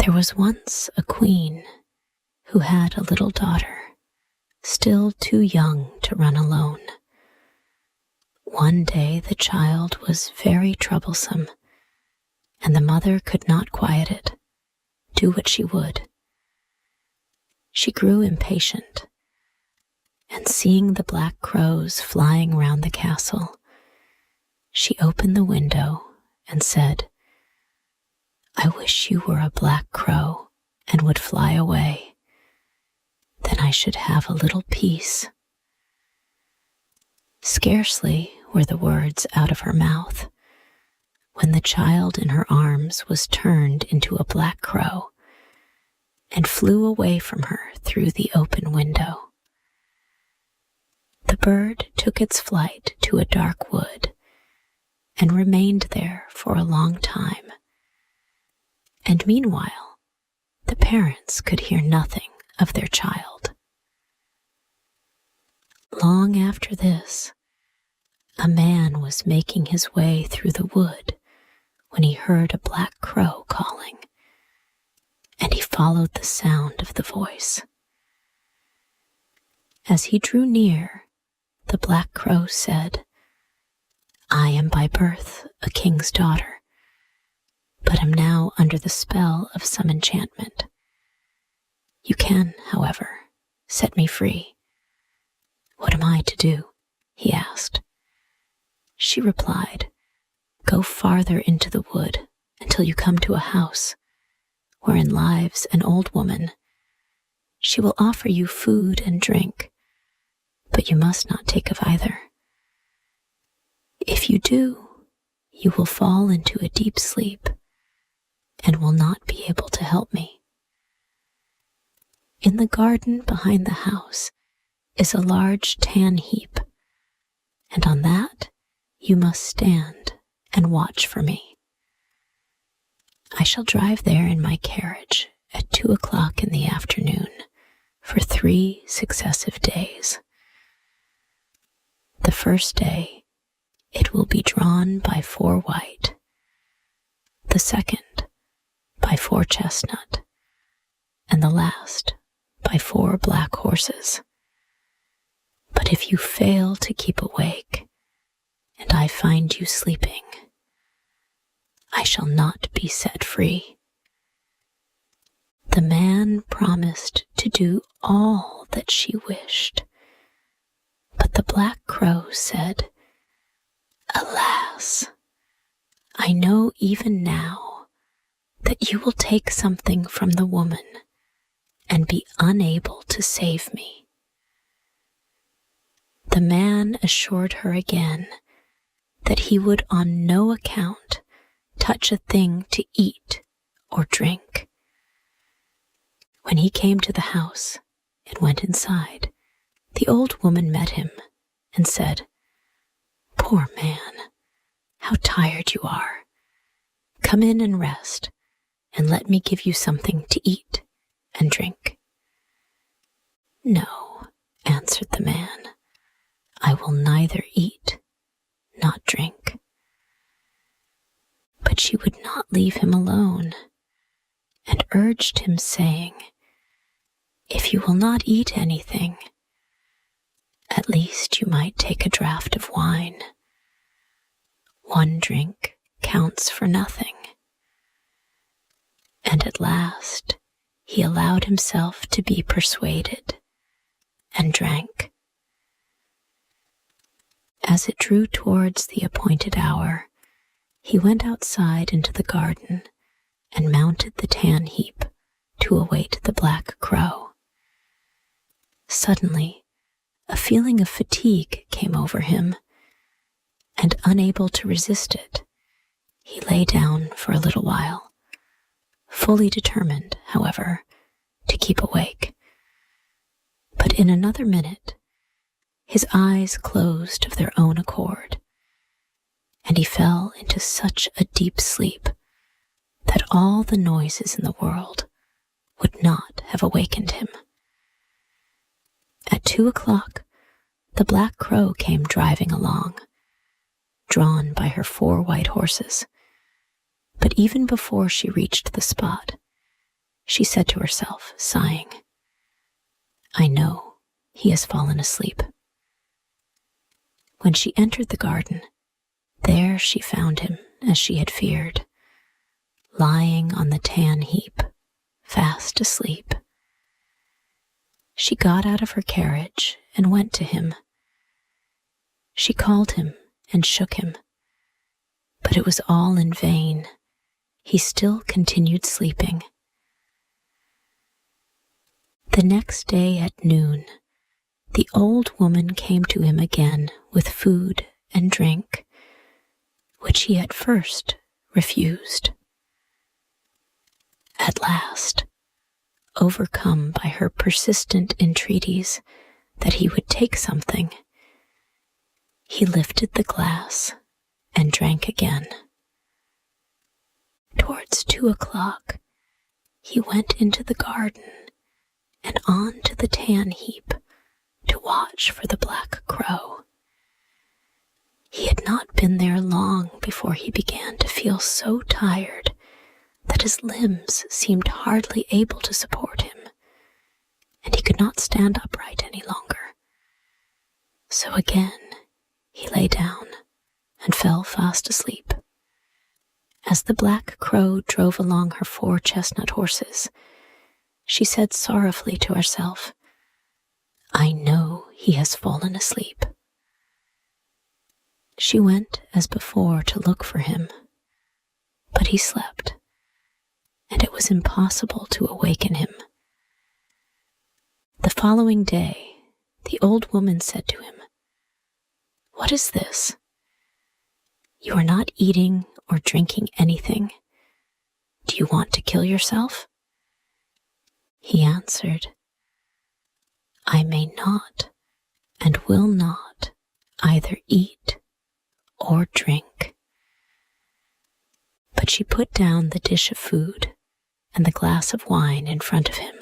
There was once a queen who had a little daughter, still too young to run alone. One day the child was very troublesome, and the mother could not quiet it, do what she would. She grew impatient, and seeing the black crows flying round the castle, she opened the window and said, "I wish you were a black crow and would fly away. Then I should have a little peace." Scarcely were the words out of her mouth when the child in her arms was turned into a black crow and flew away from her through the open window. The bird took its flight to a dark wood and remained there for a long time. And meanwhile, the parents could hear nothing of their child. Long after this, a man was making his way through the wood when he heard a black crow calling, and he followed the sound of the voice. As he drew near, the black crow said, "I am by birth a king's daughter, but am now under the spell of some enchantment. You can, however, set me free." "What am I to do?" he asked. She replied, "Go farther into the wood until you come to a house wherein lives an old woman. She will offer you food and drink, but you must not take of either. If you do, you will fall into a deep sleep and will not be able to help me. In the garden behind the house is a large tan heap, and on that you must stand and watch for me. I shall drive there in my carriage at 2:00 in the afternoon for 3 successive days. The first day it will be drawn by 4 white, the second by 4 chestnut, and the last by 4 black horses. But if you fail to keep awake, and I find you sleeping, I shall not be set free." The man promised to do all that she wished, but the black crow said, "Alas, I know even now that you will take something from the woman and be unable to save me." The man assured her again that he would on no account touch a thing to eat or drink. When he came to the house and went inside, the old woman met him and said, "Poor man, how tired you are. Come in and rest, and let me give you something to eat and drink." "No," answered the man, "I will neither eat not drink." But she would not leave him alone, and urged him, saying, "If you will not eat anything, at least you might take a draught of wine. 1 drink counts for nothing." And at last he allowed himself to be persuaded and drank. As it drew towards the appointed hour, he went outside into the garden and mounted the tan heap to await the black crow. Suddenly, a feeling of fatigue came over him, and unable to resist it, he lay down for a little while, fully determined, however, to keep awake. But in another minute, his eyes closed of their own accord, and he fell into such a deep sleep that all the noises in the world would not have awakened him. At 2:00, the black crow came driving along, drawn by her 4 white horses, but even before she reached the spot, she said to herself, sighing. I know he has fallen asleep. When she entered the garden, there she found him as she had feared, lying on the tan heap, fast asleep. She got out of her carriage and went to him. She called him and shook him, but it was all in vain. He still continued sleeping. The next day at noon, the old woman came to him again with food and drink, which he at first refused. At last, overcome by her persistent entreaties that he would take something, he lifted the glass and drank again. Towards 2:00, he went into the garden and on to the tan heap to watch for the black crow. He had not been there long before he began to feel so tired that his limbs seemed hardly able to support him, and he could not stand upright any longer. So again he lay down and fell fast asleep. As the black crow drove along her 4 chestnut horses, she said sorrowfully to herself, I know he has fallen asleep. She went as before to look for him, but he slept, and it was impossible to awaken him. The following day, the old woman said to him, What is this? You are not eating or drinking anything. Do you want to kill yourself? He answered, I may not and will not either eat or drink. But she put down the dish of food and the glass of wine in front of him,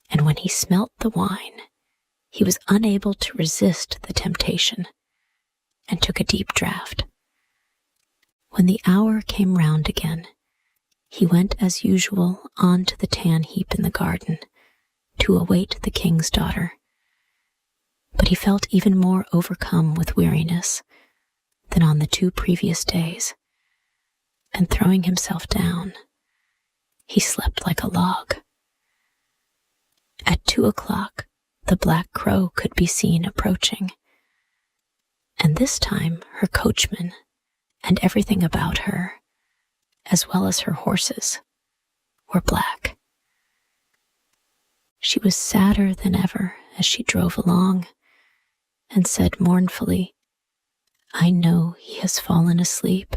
and when he smelt the wine, he was unable to resist the temptation and took a deep draught. When the hour came round again, he went as usual on to the tan heap in the garden to await the king's daughter. But he felt even more overcome with weariness than on the 2 previous days, and throwing himself down, he slept like a log. At 2:00, the black crow could be seen approaching, and this time her coachman and everything about her, as well as her horses, were black. She was sadder than ever as she drove along, and said mournfully, I know he has fallen asleep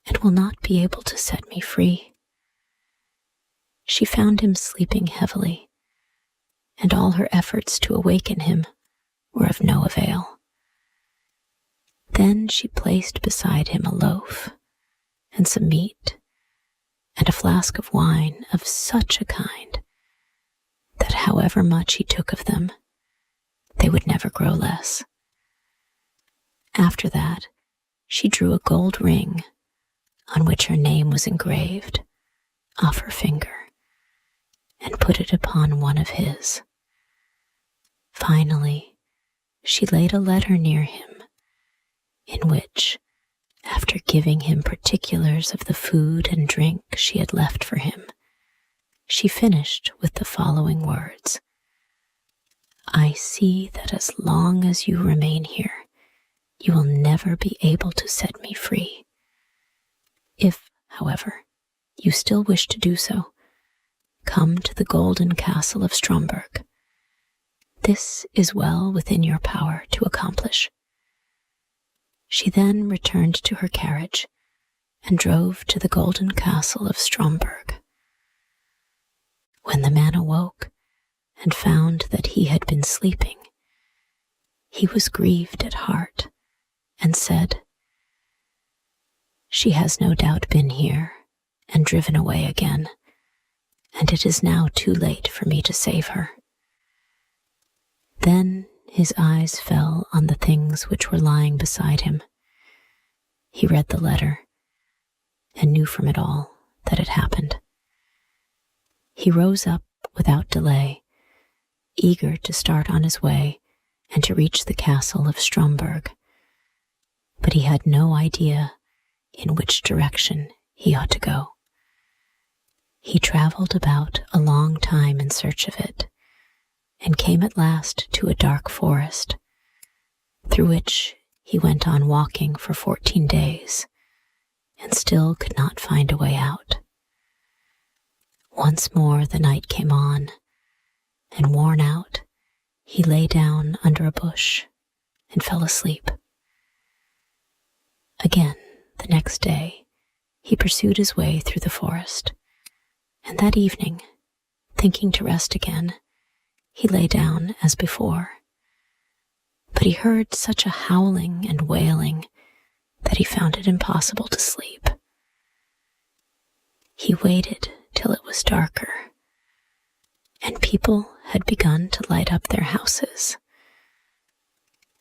and will not be able to set me free. She found him sleeping heavily, and all her efforts to awaken him were of no avail. Then she placed beside him a loaf and some meat and a flask of wine of such a kind that however much he took of them, they would never grow less. After that, she drew a gold ring on which her name was engraved off her finger and put it upon one of his. Finally, she laid a letter near him in which, after giving him particulars of the food and drink she had left for him, she finished with the following words, I see that as long as you remain here, you will never be able to set me free. If, however, you still wish to do so, come to the golden castle of Stromberg. This is well within your power to accomplish. She then returned to her carriage and drove to the golden castle of Stromberg. When the man awoke and found that he had been sleeping, he was grieved at heart and said, She has no doubt been here and driven away again, and it is now too late for me to save her. Then his eyes fell on the things which were lying beside him. He read the letter and knew from it all that had happened. He rose up without delay, eager to start on his way and to reach the castle of Stromberg. But he had no idea in which direction he ought to go. He traveled about a long time in search of it, and came at last to a dark forest, through which he went on walking for 14 days, and still could not find a way out. Once more the night came on, and worn out, he lay down under a bush and fell asleep. Again, the next day, he pursued his way through the forest, and that evening, thinking to rest again, he lay down as before. But he heard such a howling and wailing that he found it impossible to sleep. He waited till it was darker, and people had begun to light up their houses.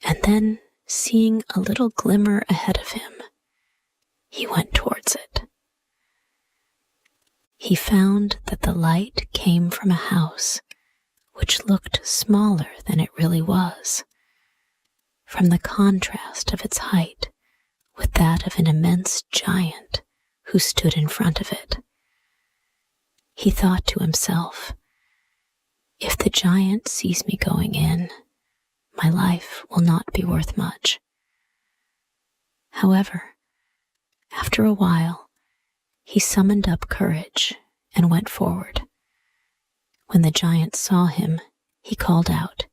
And then, seeing a little glimmer ahead of him, he went towards it. He found that the light came from a house which looked smaller than it really was, from the contrast of its height with that of an immense giant who stood in front of it. He thought to himself, "If the giant sees me going in, my life will not be worth much." However, after a while, he summoned up courage and went forward. When the giant saw him, he called out,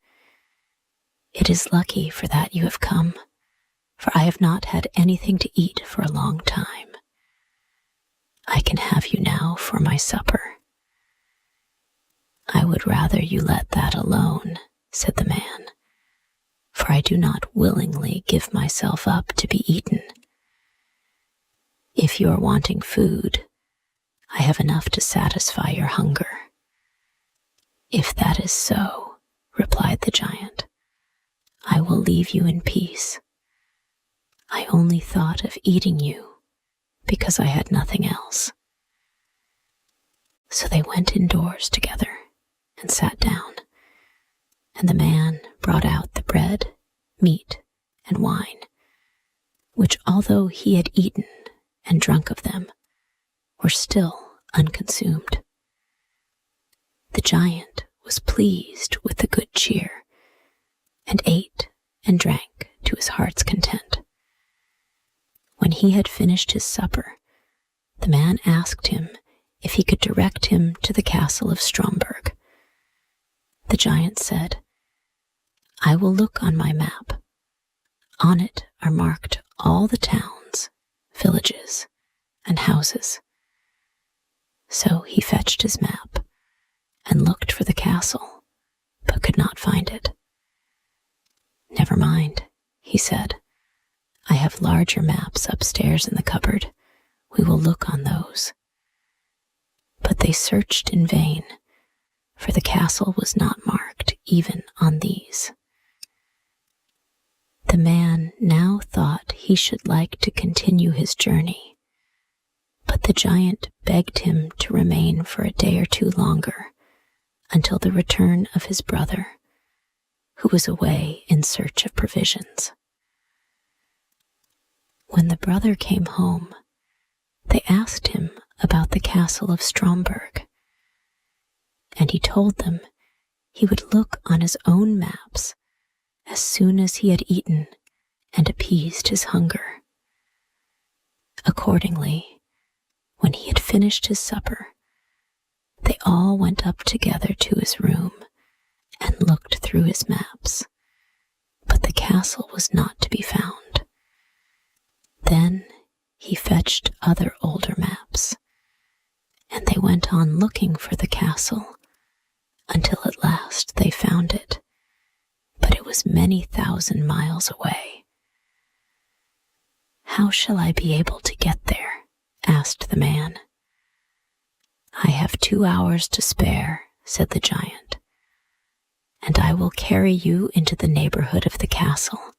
"It is lucky for that you have come, for I have not had anything to eat for a long time. I can have you now for my supper." "I would rather you let that alone," said the man, "for I do not willingly give myself up to be eaten. If you are wanting food, I have enough to satisfy your hunger." "If that is so," replied the giant, "I will leave you in peace. I only thought of eating you because I had nothing else." So they went indoors together and sat down, and the man brought out the bread, meat, and wine, which, although he had eaten and drunk of them, were still unconsumed. The giant was pleased with the good cheer, and ate and drank to his heart's content. When he had finished his supper, the man asked him if he could direct him to the castle of Stromberg. The giant said, "I will look on my map. On it are marked all the towns, villages, and houses." So he fetched his map and looked for the castle, but could not find it. "Never mind," he said. "I have larger maps upstairs in the cupboard. We will look on those." But they searched in vain, for the castle was not marked even on these. The man now thought he should like to continue his journey, but the giant begged him to remain for a day or two longer, until the return of his brother, who was away in search of provisions. When the brother came home, they asked him about the castle of Stromberg, and he told them he would look on his own maps as soon as he had eaten and appeased his hunger. Accordingly, when he had finished his supper, they all went up together to his room and looked through his maps, but the castle was not to be found. Then he fetched other older maps, and they went on looking for the castle until at last they found it, but it was many thousand miles away. "How shall I be able to get there?" asked the man. "I have 2 hours to spare," said the giant, "and I will carry you into the neighborhood of the castle.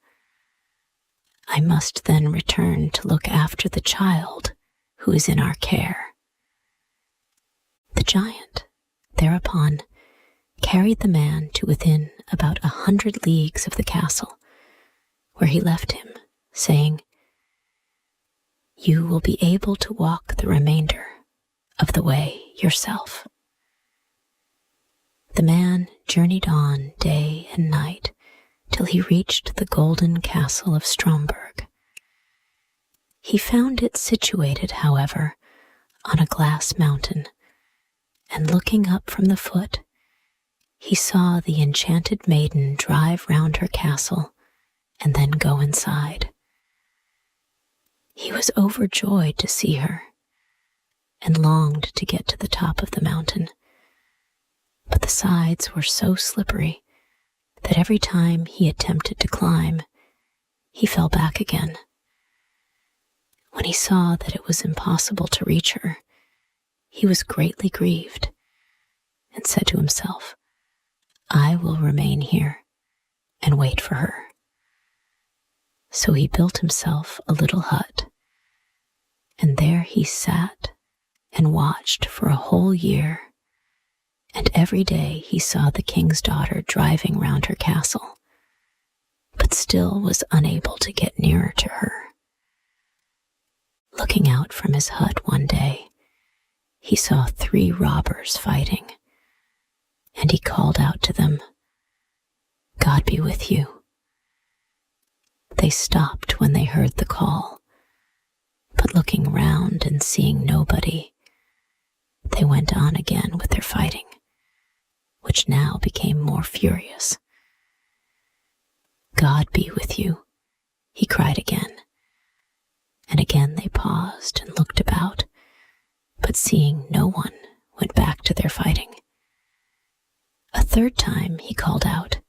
I must then return to look after the child who is in our care." The giant, thereupon carried the man to within about 100 leagues of the castle, where he left him, saying, "You will be able to walk the remainder of the way yourself." The man journeyed on day and night till he reached the golden castle of Stromberg. He found it situated, however, on a glass mountain, and looking up from the foot, he saw the enchanted maiden drive round her castle and then go inside. He was overjoyed to see her, and longed to get to the top of the mountain, but the sides were so slippery that every time he attempted to climb, he fell back again. When he saw that it was impossible to reach her, he was greatly grieved, and said to himself, "I will remain here and wait for her." So he built himself a little hut, and there he sat and watched for a whole year, and every day he saw the king's daughter driving round her castle, but still was unable to get nearer to her. Looking out from his hut one day, he saw 3 robbers fighting, and he called out to them, "God be with you." They stopped when they heard the call, but looking round and seeing nobody, they went on again with their fighting, which now became more furious. "God be with you," he cried again, and again they paused and looked about, but seeing no one, went back to their fighting. A third time he called out,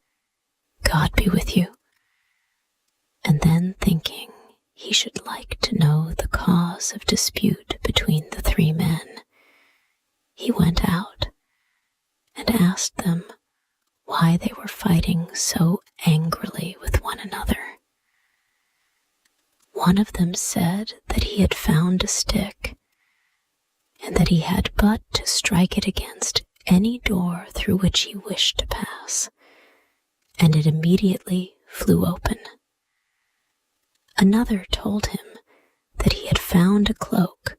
"God be with you," and then thinking he should like to know the cause of dispute between the 3 men, he went out and asked them why they were fighting so angrily with one another. One of them said that he had found a stick, and that he had but to strike it against any door through which he wished to pass, and it immediately flew open. Another told him that he had found a cloak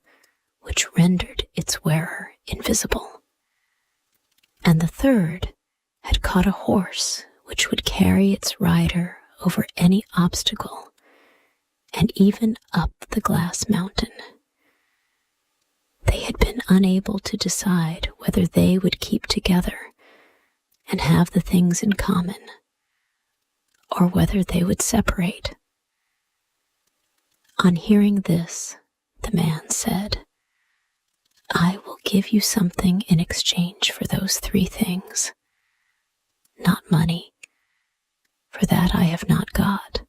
which rendered its wearer invisible, and the third had caught a horse which would carry its rider over any obstacle, and even up the glass mountain. They had been unable to decide whether they would keep together and have the things in common, or whether they would separate. On hearing this, the man said, "I will give you something in exchange for those 3 things. Not money, for that I have not got,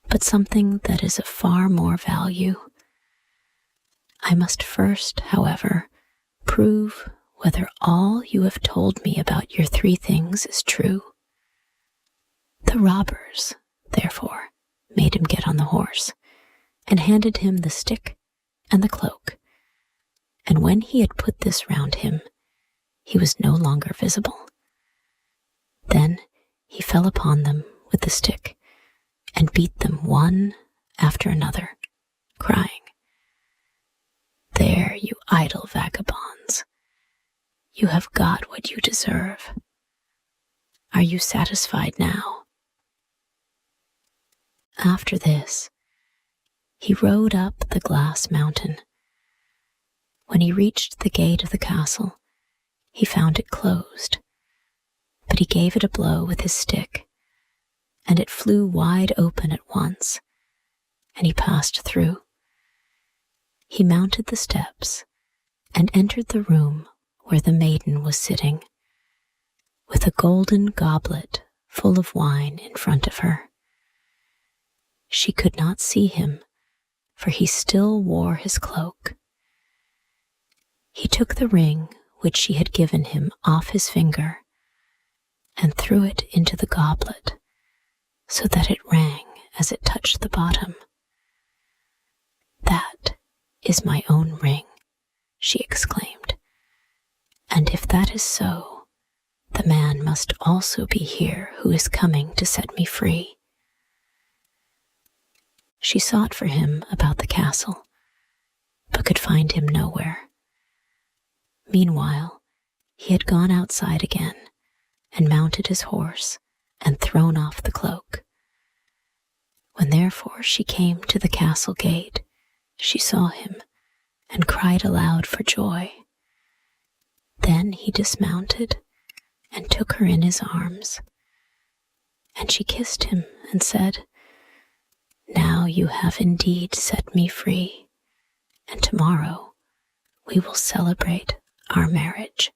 but something that is of far more value. I must first, however, prove whether all you have told me about your 3 things is true." The robbers, therefore, made him get on the horse, and handed him the stick and the cloak, and when he had put this round him, he was no longer visible. Then he fell upon them with the stick, and beat them one after another, crying, "There, you idle vagabonds, you have got what you deserve. Are you satisfied now?" After this, he rode up the glass mountain. When he reached the gate of the castle, he found it closed, but he gave it a blow with his stick, and it flew wide open at once, and he passed through. He mounted the steps and entered the room where the maiden was sitting, with a golden goblet full of wine in front of her. She could not see him, for he still wore his cloak. He took the ring which she had given him off his finger and threw it into the goblet, so that it rang as it touched the bottom. "That is my own ring," she exclaimed, And if that is so, the man must also be here who is coming to set me free." She sought for him about the castle, but could find him nowhere. Meanwhile, he had gone outside again and mounted his horse and thrown off the cloak. When therefore she came to the castle gate, she saw him and cried aloud for joy. Then he dismounted and took her in his arms, and she kissed him and said, "Now you have indeed set me free, and tomorrow we will celebrate our marriage."